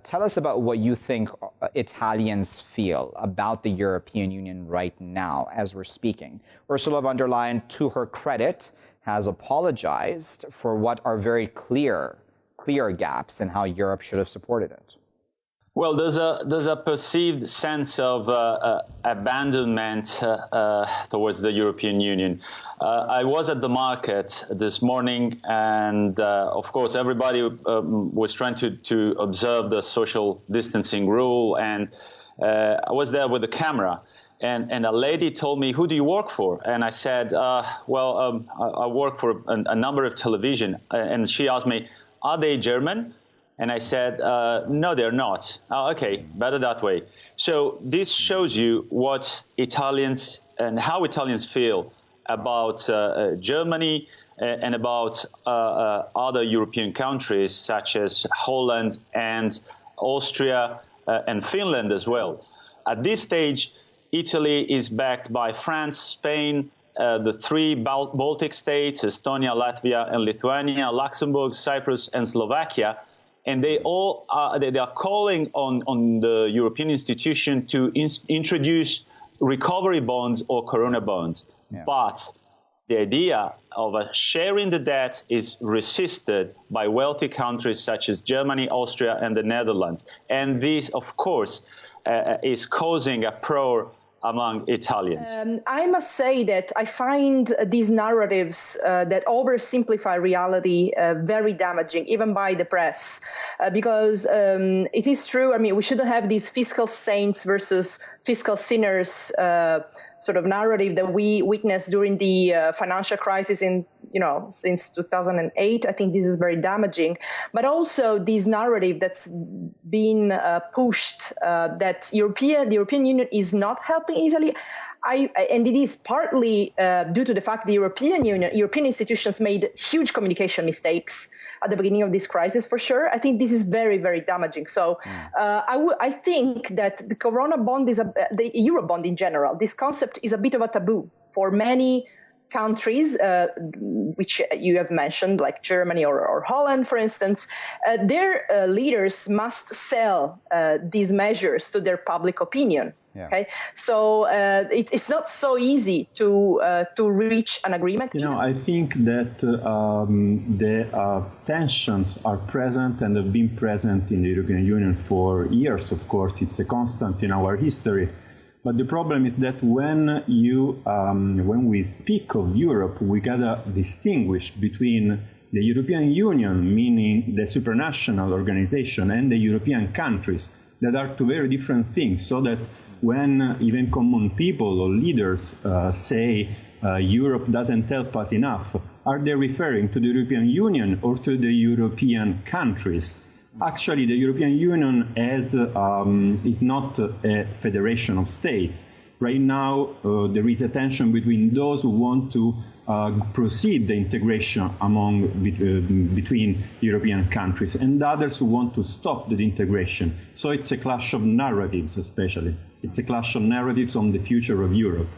tell us about what you think Italians feel about the European Union right now as we're speaking. Ursula von der Leyen, to her credit, has apologized for what are very clear gaps in how Europe should have supported it. Well, there's a perceived sense of abandonment towards the European Union. I was at the market this morning, and of course, everybody was trying to observe the social distancing rule, and I was there with the camera. And a lady told me, "Who do you work for?" And I said, I work for a number of television." And she asked me, "Are they German?" And I said, "No, they're not." "Oh, okay, better that way." So this shows you what Italians and how Italians feel about Germany and about other European countries such as Holland and Austria and Finland as well. At this stage, Italy is backed by France, Spain, the three Baltic states, Estonia, Latvia, and Lithuania, Luxembourg, Cyprus, and Slovakia. And they all they are calling on the European institution to introduce recovery bonds or corona bonds. Yeah. But the idea of sharing the debt is resisted by wealthy countries such as Germany, Austria, and the Netherlands. And this, of course, is causing a uproar among Italians. I must say that I find these narratives that oversimplify reality very damaging, even by the press, because it is true. I mean, we shouldn't have these fiscal saints versus fiscal sinners sort of narrative that we witnessed during the financial crisis since 2008. I think this is very damaging. But also this narrative that's been pushed that the European Union is not helping Italy. And it is partly due to the fact the European institutions made huge communication mistakes at the beginning of this crisis, for sure. I think this is very, very damaging. So I think that the Corona bond the Euro bond in general, this concept is a bit of a taboo for many countries, which you have mentioned, like Germany or Holland, for instance. Their leaders must sell these measures to their public opinion. Yeah. Okay, so it's not so easy to reach an agreement. I think that the tensions are present and have been present in the European Union for years. Of course, it's a constant in our history. But the problem is that when we speak of Europe, we gotta distinguish between the European Union, meaning the supranational organization, and the European countries, that are two very different things. So that when even common people or leaders say Europe doesn't help us enough, are they referring to the European Union or to the European countries? Actually, the European Union is not a federation of states. Right now, there is a tension between those who want to proceed the integration between European countries and others who want to stop the integration. So it's a clash of narratives, especially. It's a clash of narratives on the future of Europe.